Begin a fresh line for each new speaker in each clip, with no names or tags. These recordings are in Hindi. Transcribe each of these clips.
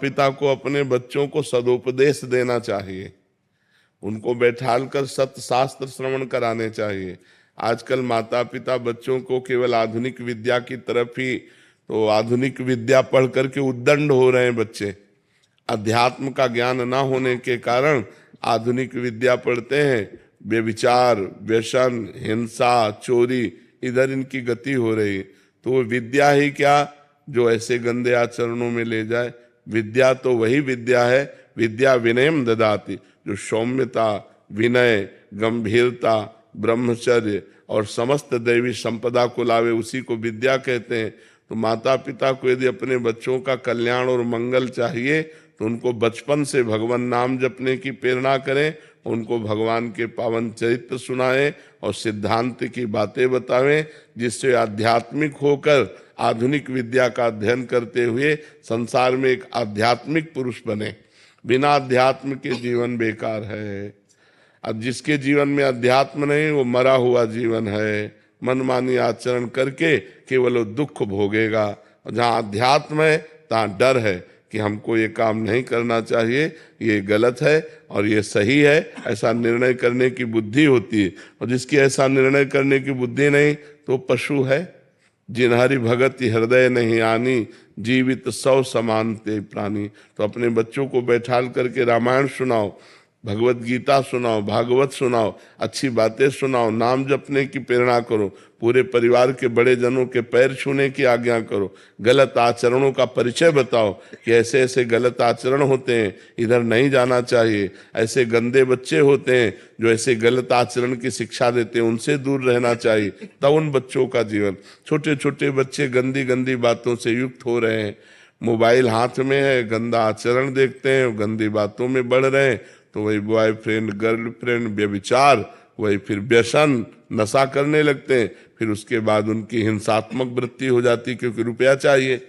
पिता को अपने बच्चों को सदुपदेश देना चाहिए, उनको बैठाल कर सत्य शास्त्र श्रवण कराने चाहिए। आजकल माता पिता बच्चों को केवल आधुनिक विद्या की तरफ ही, तो आधुनिक विद्या पढ़ करके उद्दंड हो रहे हैं बच्चे। अध्यात्म का ज्ञान ना होने के कारण आधुनिक विद्या पढ़ते हैं, व्यभिचार, व्यसन, हिंसा, चोरी, इधर इनकी गति हो रही। तो वो विद्या ही क्या जो ऐसे गंदे आचरणों में ले जाए। विद्या तो वही विद्या है, विद्या विनयम ददाति, जो सौम्यता, विनय, गंभीरता, ब्रह्मचर्य और समस्त दैवी संपदा को लावे, उसी को विद्या कहते हैं। तो माता पिता को यदि अपने बच्चों का कल्याण और मंगल चाहिए तो उनको बचपन से भगवान नाम जपने की प्रेरणा करें, उनको भगवान के पावन चरित्र सुनाएं और सिद्धांत की बातें बतावें, जिससे आध्यात्मिक होकर आधुनिक विद्या का अध्ययन करते हुए संसार में एक आध्यात्मिक पुरुष बने। बिना अध्यात्म के जीवन बेकार है। अब जिसके जीवन में अध्यात्म नहीं, वो मरा हुआ जीवन है। मनमानी आचरण करके केवल वो दुख भोगेगा। जहाँ अध्यात्म है तहाँ डर है कि हमको ये काम नहीं करना चाहिए, ये गलत है और ये सही है, ऐसा निर्णय करने की बुद्धि होती है। और जिसकी ऐसा निर्णय करने की बुद्धि नहीं तो पशु है। जिन्हरि भगति हृदय नहीं आनी, जीवित सौ समान ते प्राणी। तो अपने बच्चों को बैठाल करके रामायण सुनाओ, भगवत गीता सुनाओ, भागवत सुनाओ, अच्छी बातें सुनाओ, नाम जपने की प्रेरणा करो, पूरे परिवार के बड़े जनों के पैर छूने की आज्ञा करो, गलत आचरणों का परिचय बताओ कि ऐसे ऐसे गलत आचरण होते हैं, इधर नहीं जाना चाहिए, ऐसे गंदे बच्चे होते हैं जो ऐसे गलत आचरण की शिक्षा देते हैं, उनसे दूर रहना चाहिए। तब उन बच्चों का जीवन, छोटे छोटे बच्चे गंदी गंदी बातों से युक्त हो रहे हैं, मोबाइल हाथ में है, गंदा आचरण देखते हैं, गंदी बातों में बढ़ रहे हैं, तो वही बॉयफ्रेंड, गर्लफ्रेंड, व्यभिचार, वही फिर व्यसन, नशा करने लगते हैं। फिर उसके बाद उनकी हिंसात्मक वृत्ति हो जाती, क्योंकि रुपया चाहिए।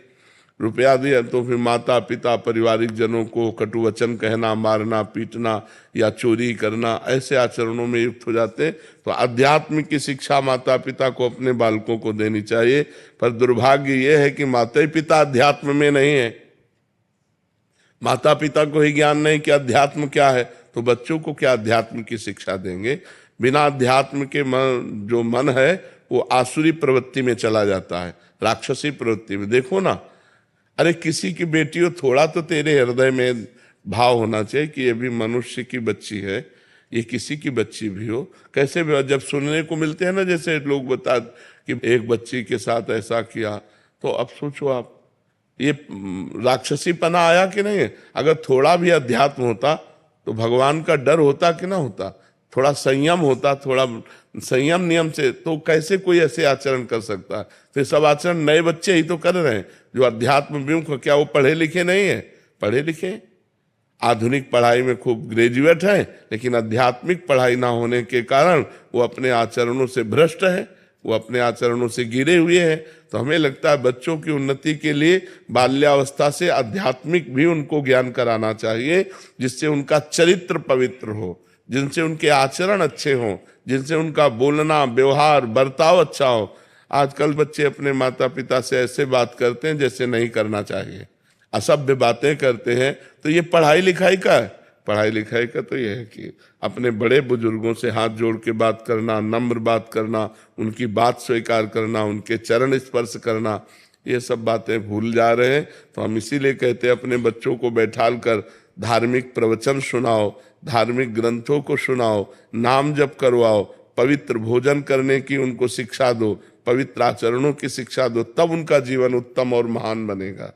रुपया दिया तो फिर माता पिता, पारिवारिक जनों को कटु वचन कहना, मारना, पीटना या चोरी करना, ऐसे आचरणों में युक्त हो जाते हैं। तो अध्यात्म की शिक्षा माता पिता को अपने बालकों को देनी चाहिए। पर दुर्भाग्य यह है कि माता पिता अध्यात्म में नहीं है। माता पिता को ही ज्ञान नहीं कि अध्यात्म क्या है, तो बच्चों को क्या अध्यात्म की शिक्षा देंगे। बिना अध्यात्म के जो मन है वो आसुरी प्रवृत्ति में चला जाता है, राक्षसी प्रवृत्ति में। देखो ना, अरे किसी की बेटी हो, थोड़ा तो तेरे हृदय में भाव होना चाहिए कि ये भी मनुष्य की बच्ची है, ये किसी की बच्ची भी हो। कैसे भी जब सुनने को मिलते हैं ना, जैसे लोग बता कि एक बच्ची के साथ ऐसा किया, तो अब सोचो आप, ये राक्षसीपना आया कि नहीं है। अगर थोड़ा भी अध्यात्म होता तो भगवान का डर होता कि ना होता, थोड़ा संयम होता, थोड़ा संयम नियम से, तो कैसे कोई ऐसे आचरण कर सकता है। तो सब आचरण नए बच्चे ही तो कर रहे हैं जो अध्यात्म विमुख। क्या वो पढ़े लिखे नहीं है? पढ़े लिखे, आधुनिक पढ़ाई में खूब ग्रेजुएट है, लेकिन आध्यात्मिक पढ़ाई ना होने के कारण वो अपने आचरणों से भ्रष्ट है, वो अपने आचरणों से गिरे हुए हैं। तो हमें लगता है बच्चों की उन्नति के लिए बाल्यावस्था से आध्यात्मिक भी उनको ज्ञान कराना चाहिए, जिससे उनका चरित्र पवित्र हो, जिनसे उनके आचरण अच्छे हों, जिनसे उनका बोलना, व्यवहार, बर्ताव अच्छा हो। आजकल बच्चे अपने माता पिता से ऐसे बात करते हैं जैसे नहीं करना चाहिए, असभ्य बातें करते हैं। तो ये पढ़ाई लिखाई का है? पढ़ाई लिखाई का तो यह है कि अपने बड़े बुजुर्गों से हाथ जोड़ के बात करना, नम्र बात करना, उनकी बात स्वीकार करना, उनके चरण स्पर्श करना, ये सब बातें भूल जा रहे हैं। तो हम इसीलिए कहते हैं अपने बच्चों को बैठाल कर धार्मिक प्रवचन सुनाओ, धार्मिक ग्रंथों को सुनाओ, नाम जप करवाओ, पवित्र भोजन करने की उनको शिक्षा दो, पवित्र आचरणों की शिक्षा दो, तब उनका जीवन उत्तम और महान बनेगा।